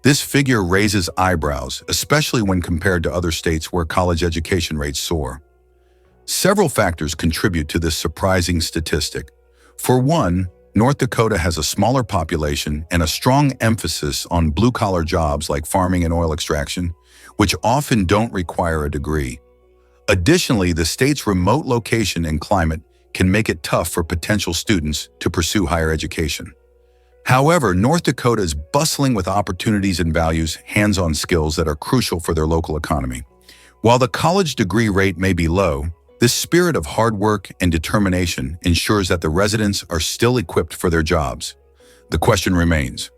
This figure raises eyebrows, especially when compared to other states where college education rates soar. Several factors contribute to this surprising statistic. For one, North Dakota has a smaller population and a strong emphasis on blue-collar jobs like farming and oil extraction, which often don't require a degree. Additionally, the state's remote location and climate can make it tough for potential students to pursue higher education. However, North Dakota is bustling with opportunities and values hands-on skills that are crucial for their local economy. While the college degree rate may be low, this spirit of hard work and determination ensures that the residents are still equipped for their jobs. The question remains,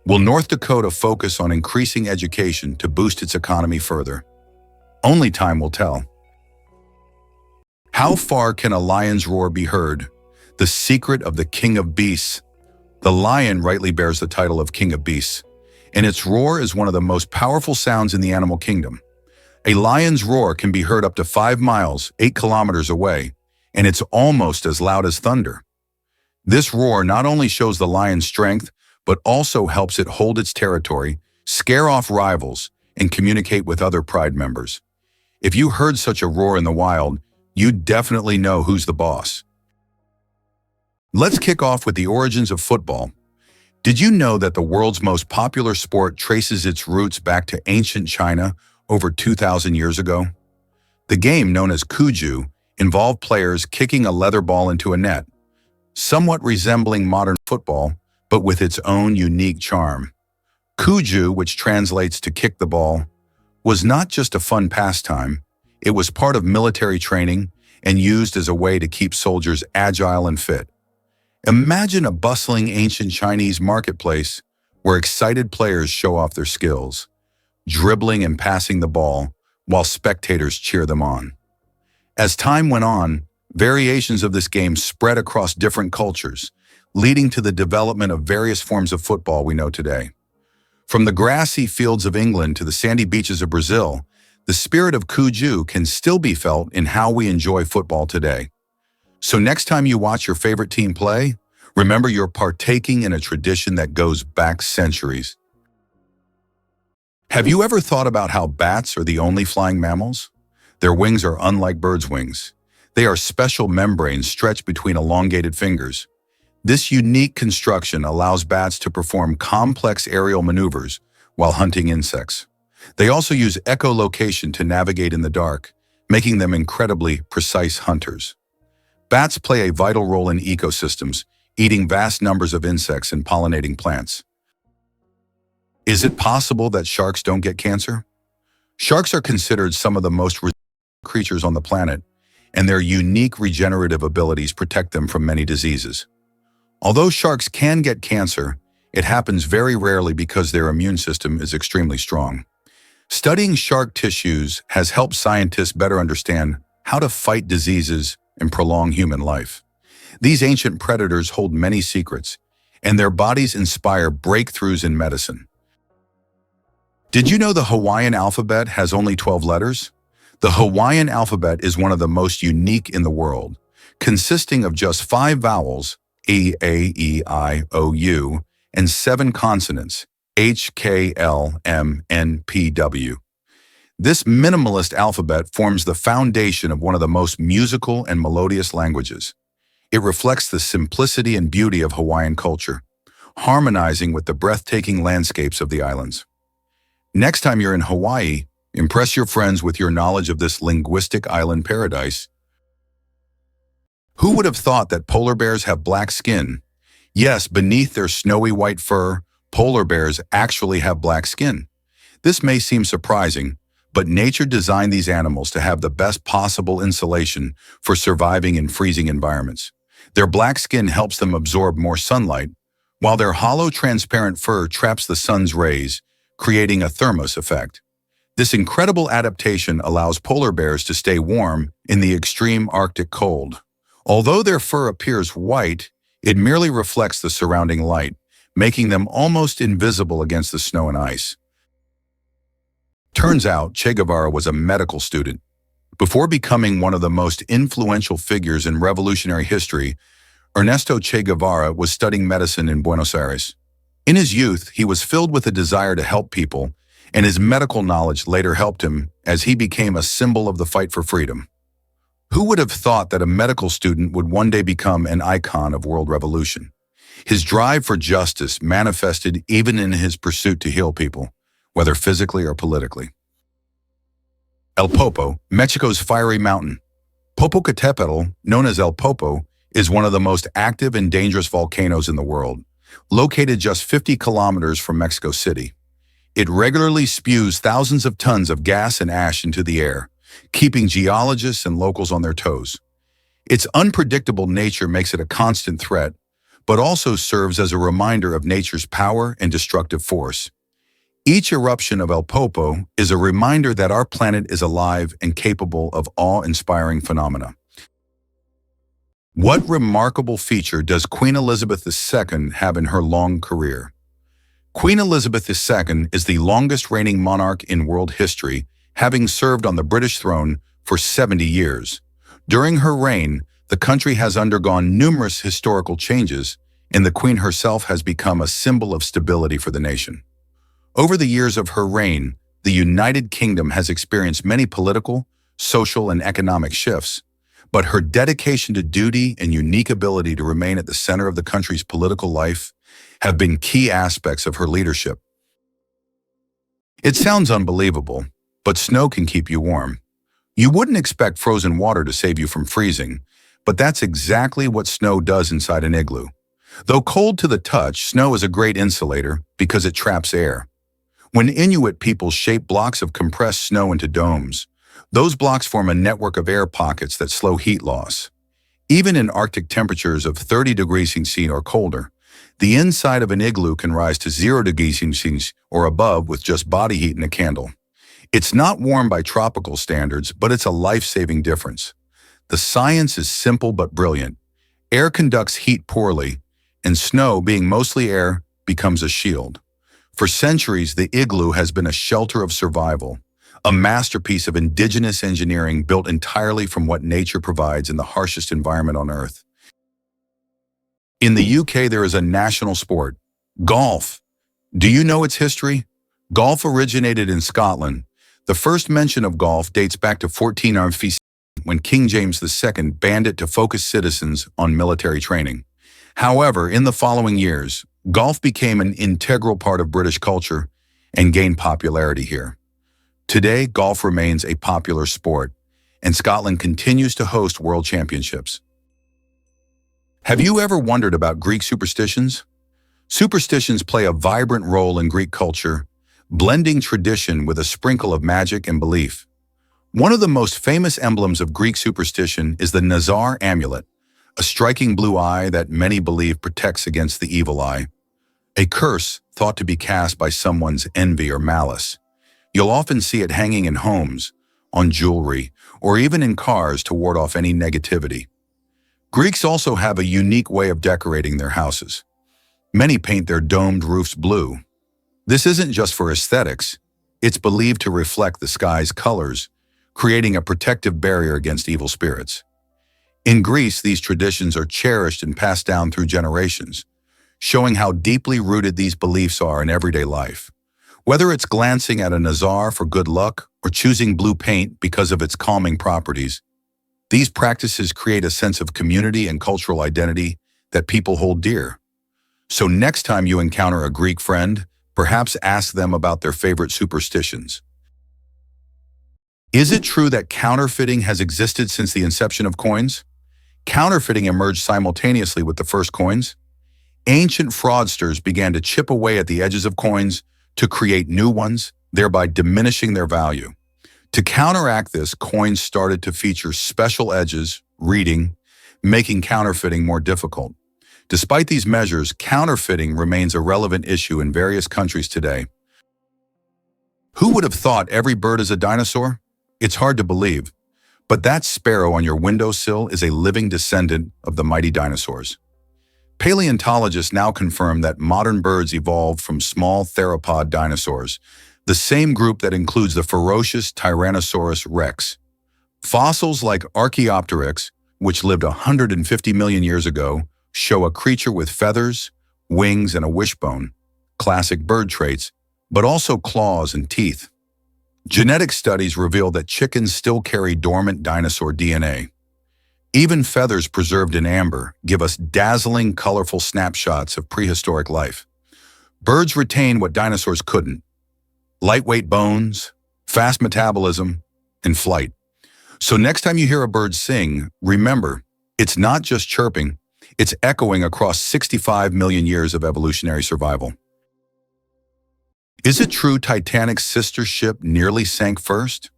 will North Dakota focus on increasing education to boost its economy further? Only time will tell. How far can a lion's roar be heard? The secret of the king of beasts. The lion rightly bears the title of king of beasts, and its roar is one of the most powerful sounds in the animal kingdom. A lion's roar can be heard up to 5 miles, 8 kilometers away, and it's almost as loud as thunder. This roar not only shows the lion's strength, but also helps it hold its territory, scare off rivals, and communicate with other pride members. If you heard such a roar in the wild, you'd definitely know who's the boss. Let's kick off with the origins of football. Did you know that the world's most popular sport traces its roots back to ancient China over 2,000 years ago? The game, known as cuju, involved players kicking a leather ball into a net, somewhat resembling modern football, but with its own unique charm. Cuju, which translates to kick the ball, was not just a fun pastime, it was part of military training and used as a way to keep soldiers agile and fit. Imagine a bustling ancient Chinese marketplace where excited players show off their skills, dribbling and passing the ball while spectators cheer them on. As time went on, variations of this game spread across different cultures, leading to the development of various forms of football we know today. From the grassy fields of England to the sandy beaches of Brazil, the spirit of Cuju can still be felt in how we enjoy football today. So next time you watch your favorite team play, remember you're partaking in a tradition that goes back centuries. Have you ever thought about how bats are the only flying mammals? Their wings are unlike birds' wings. They are special membranes stretched between elongated fingers. This unique construction allows bats to perform complex aerial maneuvers while hunting insects. They also use echolocation to navigate in the dark, making them incredibly precise hunters. Bats play a vital role in ecosystems, eating vast numbers of insects and pollinating plants. Is it possible that sharks don't get cancer? Sharks are considered some of the most resilient creatures on the planet, and their unique regenerative abilities protect them from many diseases. Although sharks can get cancer, it happens very rarely because their immune system is extremely strong. Studying shark tissues has helped scientists better understand how to fight diseases and prolong human life. These ancient predators hold many secrets, and their bodies inspire breakthroughs in medicine. Did you know the Hawaiian alphabet has only 12 letters? The Hawaiian alphabet is one of the most unique in the world, consisting of just 5 vowels, E, A, E, I, O, U, and 7 consonants, H, K, L, M, N, P, W. This minimalist alphabet forms the foundation of one of the most musical and melodious languages. It reflects the simplicity and beauty of Hawaiian culture, harmonizing with the breathtaking landscapes of the islands. Next time you're in Hawaii, impress your friends with your knowledge of this linguistic island paradise. Who would have thought that polar bears have black skin? Yes, beneath their snowy white fur, polar bears actually have black skin. This may seem surprising, but nature designed these animals to have the best possible insulation for surviving in freezing environments. Their black skin helps them absorb more sunlight, while their hollow, transparent fur traps the sun's rays, creating a thermos effect. This incredible adaptation allows polar bears to stay warm in the extreme Arctic cold. Although their fur appears white, it merely reflects the surrounding light, making them almost invisible against the snow and ice. Turns out Che Guevara was a medical student. Before becoming one of the most influential figures in revolutionary history, Ernesto Che Guevara was studying medicine in Buenos Aires. In his youth, he was filled with a desire to help people, and his medical knowledge later helped him as he became a symbol of the fight for freedom. Who would have thought that a medical student would one day become an icon of world revolution? His drive for justice manifested even in his pursuit to heal people, whether physically or politically. El Popo, Mexico's fiery mountain. Popocatépetl, known as El Popo, is one of the most active and dangerous volcanoes in the world, located just 50 kilometers from Mexico City. It regularly spews thousands of tons of gas and ash into the air, keeping geologists and locals on their toes. Its unpredictable nature makes it a constant threat, but also serves as a reminder of nature's power and destructive force. Each eruption of El Popo is a reminder that our planet is alive and capable of awe-inspiring phenomena. What remarkable feature does Queen Elizabeth II have in her long career? Queen Elizabeth II is the longest reigning monarch in world history, having served on the British throne for 70 years. During her reign, the country has undergone numerous historical changes, and the Queen herself has become a symbol of stability for the nation. Over the years of her reign, the United Kingdom has experienced many political, social, and economic shifts, but her dedication to duty and unique ability to remain at the center of the country's political life have been key aspects of her leadership. It sounds unbelievable, but snow can keep you warm. You wouldn't expect frozen water to save you from freezing, but that's exactly what snow does inside an igloo. Though cold to the touch, snow is a great insulator because it traps air. When Inuit people shape blocks of compressed snow into domes, those blocks form a network of air pockets that slow heat loss. Even in Arctic temperatures of 30 degrees Celsius or colder, the inside of an igloo can rise to 0 degrees Celsius or above with just body heat and a candle. It's not warm by tropical standards, but it's a life-saving difference. The science is simple but brilliant. Air conducts heat poorly, and snow, being mostly air, becomes a shield. For centuries, the igloo has been a shelter of survival, a masterpiece of indigenous engineering built entirely from what nature provides in the harshest environment on Earth. In the UK, there is a national sport, golf. Do you know its history? Golf originated in Scotland. The first mention of golf dates back to 1450 when King James II banned it to focus citizens on military training. However, in the following years, golf became an integral part of British culture and gained popularity here. Today, golf remains a popular sport, and Scotland continues to host world championships. Have you ever wondered about Greek superstitions? Superstitions play a vibrant role in Greek culture, blending tradition with a sprinkle of magic and belief. One of the most famous emblems of Greek superstition is the Nazar amulet, a striking blue eye that many believe protects against the evil eye, a curse thought to be cast by someone's envy or malice. You'll often see it hanging in homes, on jewelry, or even in cars to ward off any negativity. Greeks also have a unique way of decorating their houses. Many paint their domed roofs blue. This isn't just for aesthetics. It's believed to reflect the sky's colors, creating a protective barrier against evil spirits. In Greece, these traditions are cherished and passed down through generations, showing how deeply rooted these beliefs are in everyday life. Whether it's glancing at a Nazar for good luck or choosing blue paint because of its calming properties, these practices create a sense of community and cultural identity that people hold dear. So next time you encounter a Greek friend, perhaps ask them about their favorite superstitions. Is it true that counterfeiting has existed since the inception of coins? Counterfeiting emerged simultaneously with the first coins. Ancient fraudsters began to chip away at the edges of coins to create new ones, thereby diminishing their value. To counteract this, coins started to feature special edges, reading, making counterfeiting more difficult. Despite these measures, counterfeiting remains a relevant issue in various countries today. Who would have thought every bird is a dinosaur? It's hard to believe, but that sparrow on your windowsill is a living descendant of the mighty dinosaurs. Paleontologists now confirm that modern birds evolved from small theropod dinosaurs, the same group that includes the ferocious Tyrannosaurus rex. Fossils like Archaeopteryx, which lived 150 million years ago, show a creature with feathers, wings, and a wishbone, classic bird traits, but also claws and teeth. Genetic studies reveal that chickens still carry dormant dinosaur DNA. Even feathers preserved in amber give us dazzling, colorful snapshots of prehistoric life. Birds retain what dinosaurs couldn't: lightweight bones, fast metabolism, and flight. So next time you hear a bird sing, remember, it's not just chirping, it's echoing across 65 million years of evolutionary survival. Is it true Titanic's sister ship nearly sank first?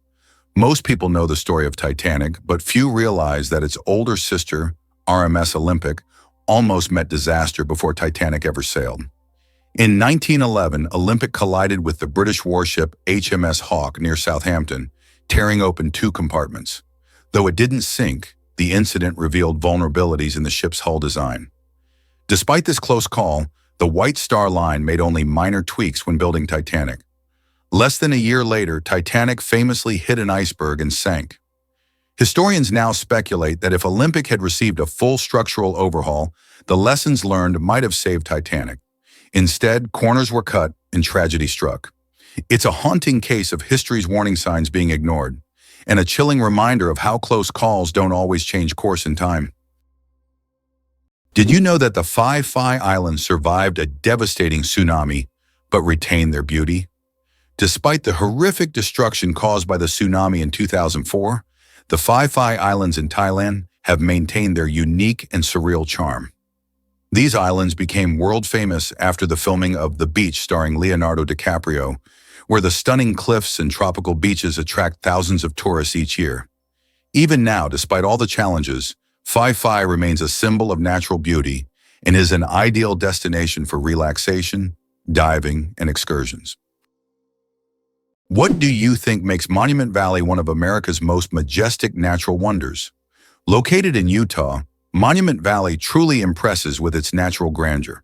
Most people know the story of Titanic, but few realize that its older sister, RMS Olympic, almost met disaster before Titanic ever sailed. In 1911, Olympic collided with the British warship HMS Hawke near Southampton, tearing open 2 compartments. Though it didn't sink, the incident revealed vulnerabilities in the ship's hull design. Despite this close call, the White Star Line made only minor tweaks when building Titanic. Less than a year later, Titanic famously hit an iceberg and sank. Historians now speculate that if Olympic had received a full structural overhaul, the lessons learned might have saved Titanic. Instead, corners were cut and tragedy struck. It's a haunting case of history's warning signs being ignored, and a chilling reminder of how close calls don't always change course in time. Did you know that the Phi Phi Islands survived a devastating tsunami, but retained their beauty? Despite the horrific destruction caused by the tsunami in 2004, the Phi Phi Islands in Thailand have maintained their unique and surreal charm. These islands became world famous after the filming of The Beach starring Leonardo DiCaprio, where the stunning cliffs and tropical beaches attract thousands of tourists each year. Even now, despite all the challenges, Phi Phi remains a symbol of natural beauty and is an ideal destination for relaxation, diving, and excursions. What do you think makes Monument Valley one of America's most majestic natural wonders? Located in Utah, Monument Valley truly impresses with its natural grandeur.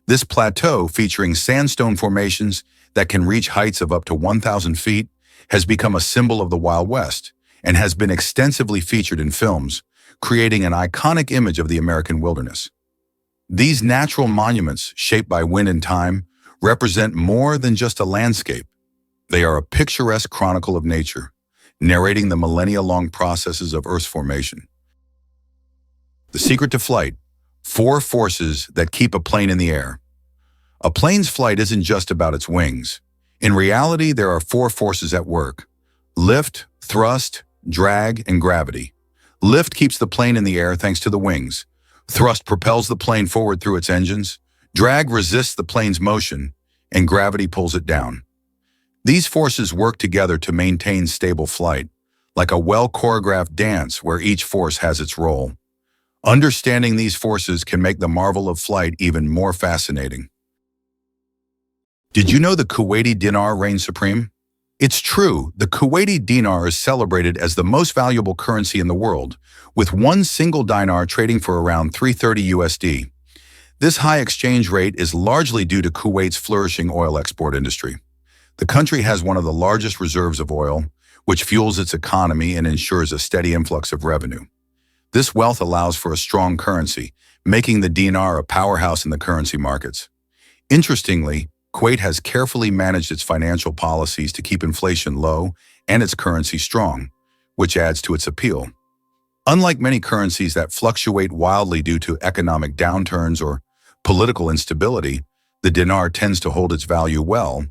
This plateau, featuring sandstone formations that can reach heights of up to 1,000 feet, has become a symbol of the Wild West and has been extensively featured in films, creating an iconic image of the American wilderness. These natural monuments, shaped by wind and time, represent more than just a landscape. They are a picturesque chronicle of nature, narrating the millennia-long processes of Earth's formation. The secret to flight: 4 forces that keep a plane in the air. A plane's flight isn't just about its wings. In reality, there are 4 forces at work: lift, thrust, drag, and gravity. Lift keeps the plane in the air thanks to the wings. Thrust propels the plane forward through its engines. Drag resists the plane's motion, and gravity pulls it down. These forces work together to maintain stable flight, like a well-choreographed dance where each force has its role. Understanding these forces can make the marvel of flight even more fascinating. Did you know the Kuwaiti dinar reigns supreme? It's true, the Kuwaiti dinar is celebrated as the most valuable currency in the world, with one single dinar trading for around $330 USD. This high exchange rate is largely due to Kuwait's flourishing oil export industry. The country has one of the largest reserves of oil, which fuels its economy and ensures a steady influx of revenue. This wealth allows for a strong currency, making the dinar a powerhouse in the currency markets. Interestingly, Kuwait has carefully managed its financial policies to keep inflation low and its currency strong, which adds to its appeal. Unlike many currencies that fluctuate wildly due to economic downturns or political instability, the dinar tends to hold its value well.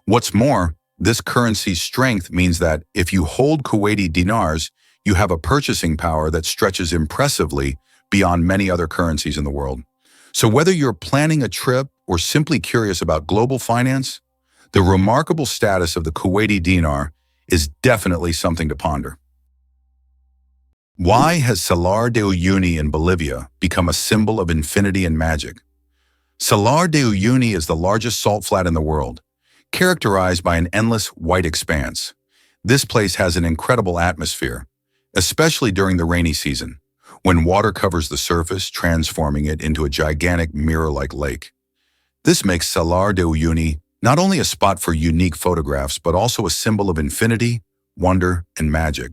What's more, this currency's strength means that if you hold Kuwaiti dinars, you have a purchasing power that stretches impressively beyond many other currencies in the world. So whether you're planning a trip or simply curious about global finance, the remarkable status of the Kuwaiti dinar is definitely something to ponder. Why has Salar de Uyuni in Bolivia become a symbol of infinity and magic? Salar de Uyuni is the largest salt flat in the world, characterized by an endless white expanse. This place has an incredible atmosphere, especially during the rainy season, when water covers the surface, transforming it into a gigantic mirror-like lake. This makes Salar de Uyuni not only a spot for unique photographs, but also a symbol of infinity, wonder, and magic.